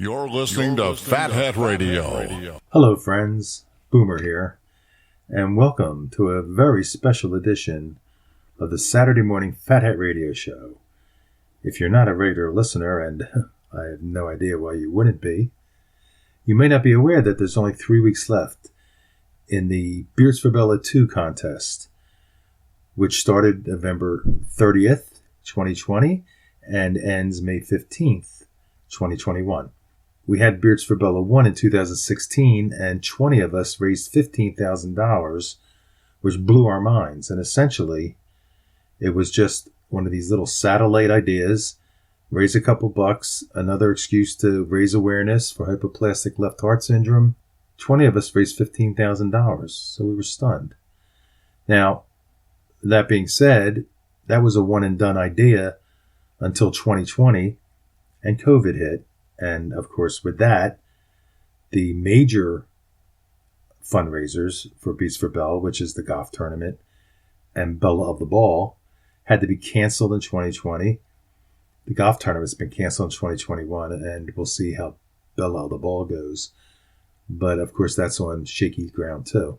You're listening to Fathead Radio. Hello, friends. Boomer here, and welcome to a very special edition of the Saturday Morning Fathead Radio Show. If you're not a regular listener, and I have no idea why you wouldn't be, you may not be aware that there's only 3 weeks left in the Beards for Bella 2 contest, which started November 30th, 2020, and ends May 15th, 2021. We had Beards for Bella 1 in 2016, and 20 of us raised $15,000, which blew our minds. And essentially, it was just one of these little satellite ideas, raise a couple bucks, another excuse to raise awareness for hypoplastic left heart syndrome. 20 of us raised $15,000, so we were stunned. Now, that being said, that was a one-and-done idea until 2020, and COVID hit. And, of course, with that, the major fundraisers for Beards for Bella, which is the golf tournament, and Bella of the Ball, had to be canceled in 2020. The golf tournament's been canceled in 2021, and we'll see how Bella of the Ball goes. But, of course, that's on shaky ground, too.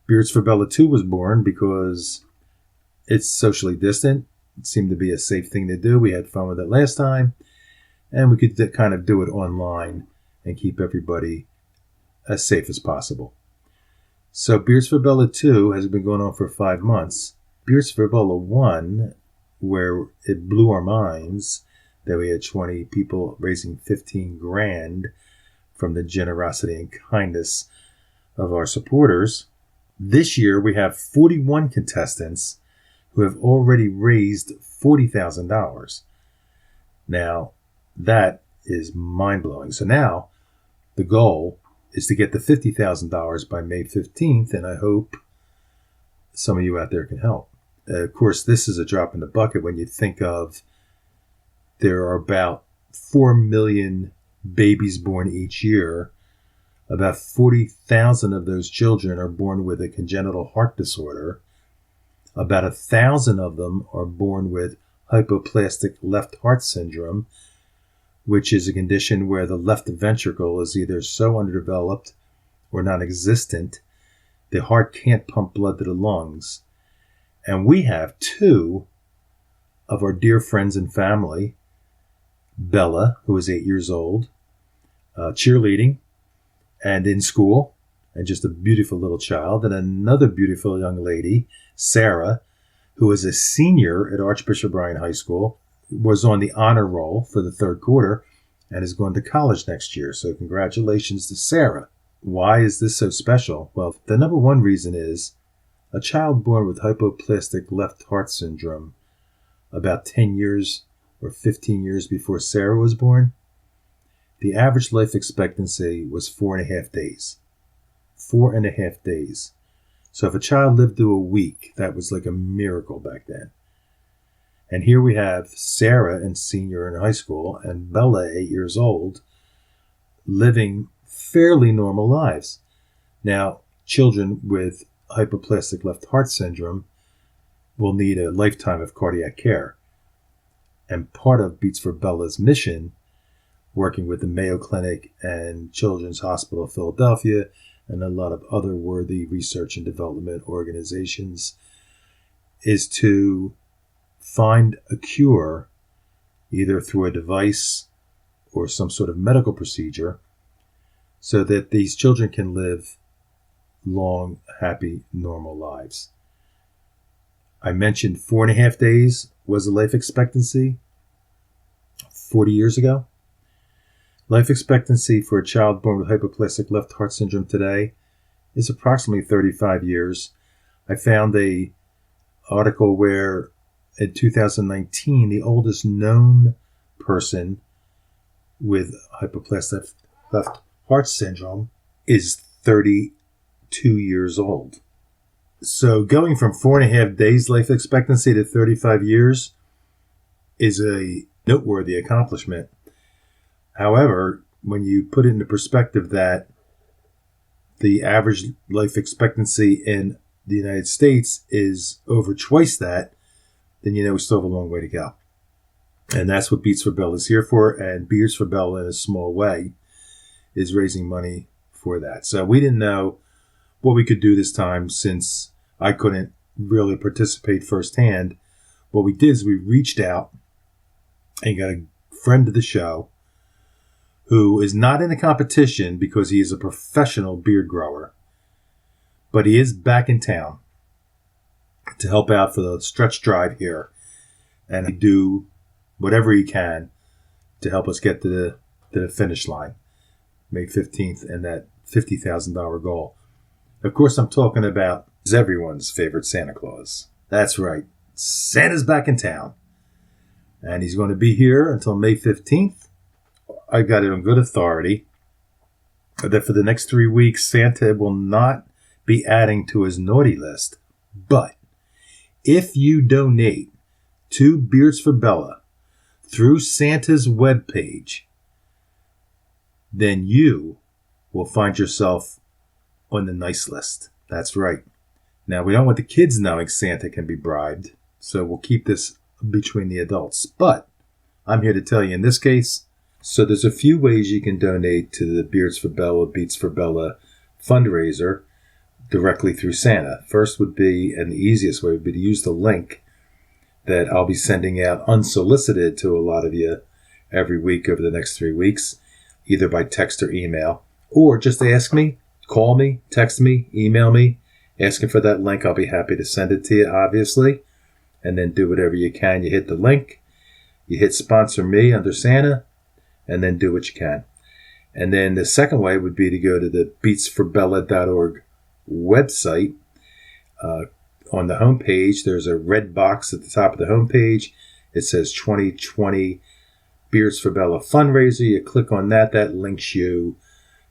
Beards for Bella 2 was born because it's socially distant. It seemed to be a safe thing to do. We had fun with it last time. And we could kind of do it online and keep everybody as safe as possible. So Beards for Bella 2 has been going on for 5 months. Beards for Bella 1, where it blew our minds that we had 20 people raising $15,000 from the generosity and kindness of our supporters. This year we have 41 contestants who have already raised $40,000. Now, that is mind-blowing. So now the goal is to get the $50,000 by May 15th, and I hope some of you out there can help. Of course, this is a drop in the bucket when you think of there are about 4 million babies born each year. About 40,000 of those children are born with a congenital heart disorder. About 1,000 of them are born with hypoplastic left heart syndrome, which is a condition where the left ventricle is either so underdeveloped or non-existent, the heart can't pump blood to the lungs. And we have 2 of our dear friends and family, Bella, who is 8 years old, cheerleading and in school, and just a beautiful little child, and another beautiful young lady, Sarah, who is a senior at Archbishop Bryan High School, was on the honor roll for the third quarter, and is going to college next year. So congratulations to Sarah. Why is this so special? Well, the number one reason is a child born with hypoplastic left heart syndrome about 10 years or 15 years before Sarah was born, the average life expectancy was 4.5 days. 4.5 days. So if a child lived through a week, that was like a miracle back then. And here we have Sarah, and senior in high school, and Bella, 8 years old, living fairly normal lives. Now, children with hypoplastic left heart syndrome will need a lifetime of cardiac care. And part of Beards for Bella's mission, working with the Mayo Clinic and Children's Hospital of Philadelphia and a lot of other worthy research and development organizations, is to find a cure either through a device or some sort of medical procedure so that these children can live long, happy, normal lives. I mentioned 4.5 days was the life expectancy 40 years ago. Life expectancy for a child born with hypoplastic left heart syndrome today is approximately 35 years. I found a article where in 2019, the oldest known person with hypoplastic left heart syndrome is 32 years old. So going from 4.5 days life expectancy to 35 years is a noteworthy accomplishment. However, when you put it into perspective that the average life expectancy in the United States is over twice that, then you know we still have a long way to go. And that's what Beats for Bella is here for. And Beards for Bella, in a small way, is raising money for that. So we didn't know what we could do this time since I couldn't really participate firsthand. What we did is we reached out and got a friend of the show who is not in a competition because he is a professional beard grower, but he is back in town to help out for the stretch drive here and do whatever he can to help us get to the finish line, May 15th, and that $50,000 goal. Of course, I'm talking about everyone's favorite Santa Claus. That's right. Santa's back in town. And he's going to be here until May 15th. I got it on good authority that for the next 3 weeks, Santa will not be adding to his naughty list. But if you donate to Beards for Bella through Santa's webpage, then you will find yourself on the nice list. That's right. Now, we don't want the kids knowing Santa can be bribed, so we'll keep this between the adults. But I'm here to tell you in this case, so there's a few ways you can donate to the Beards for Bella, Beats for Bella fundraiser directly through Santa. First would be, and the easiest way would be to use the link that I'll be sending out unsolicited to a lot of you every week over the next 3 weeks, either by text or email, or just ask me, call me, text me, email me, asking for that link. I'll be happy to send it to you, obviously, and then do whatever you can. You hit the link, you hit sponsor me under Santa, and then do what you can. And then the second way would be to go to the beatsforbella.org website. On the homepage, there's a red box at the top of the homepage. It says 2020 Beards for Bella fundraiser. You click on that. That links you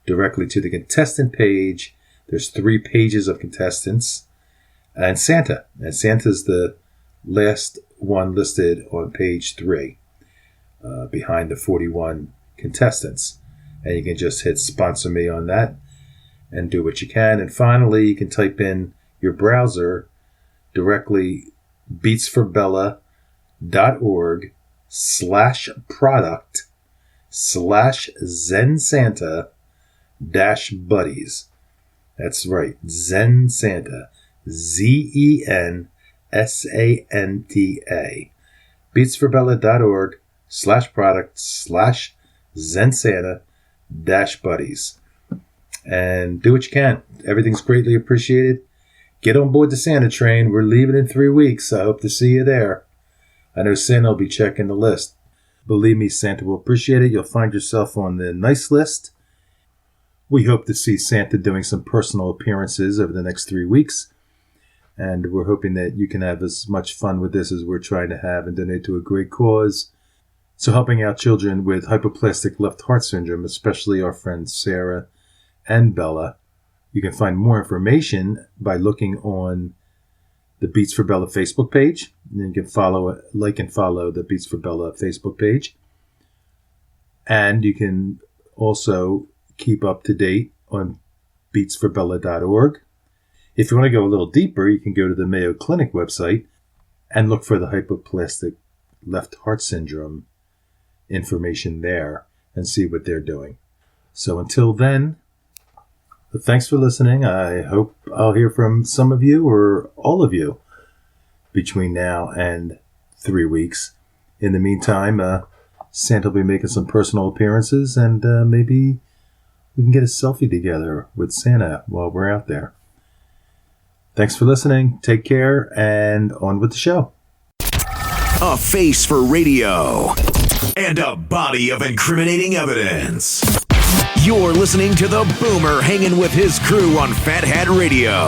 directly to the contestant page. There's 3 pages of contestants and Santa. And Santa's the last one listed on page 3 behind the 41 contestants. And you can just hit sponsor me on that and do what you can. And finally, you can type in your browser directly beatsforbella.org/product/ZenSanta-buddies. That's right, Zen Santa, ZenSanta. beatsforbella.org/product/ZenSanta-buddies. And do what you can. Everything's greatly appreciated. Get on board the Santa train. We're leaving in 3 weeks. I hope to see you there. I know Santa will be checking the list. Believe me, Santa will appreciate it. You'll find yourself on the nice list. We hope to see Santa doing some personal appearances over the next 3 weeks. And we're hoping that you can have as much fun with this as we're trying to have and donate to a great cause. So helping out children with hypoplastic left heart syndrome, especially our friends Sarah and Bella. You can find more information by looking on the Beats for Bella Facebook page. And you can like and follow the Beats for Bella Facebook page. And you can also keep up to date on beatsforbella.org. If you want to go a little deeper, you can go to the Mayo Clinic website and look for the hypoplastic left heart syndrome information there and see what they're doing. So until then, thanks for listening. I hope I'll hear from some of you or all of you between now and 3 weeks. In the meantime, Santa will be making some personal appearances, and maybe we can get a selfie together with Santa while we're out there. Thanks for listening. Take care, and on with the show. A face for radio and a body of incriminating evidence. You're listening to the Boomer hanging with his crew on Fat Hat Radio.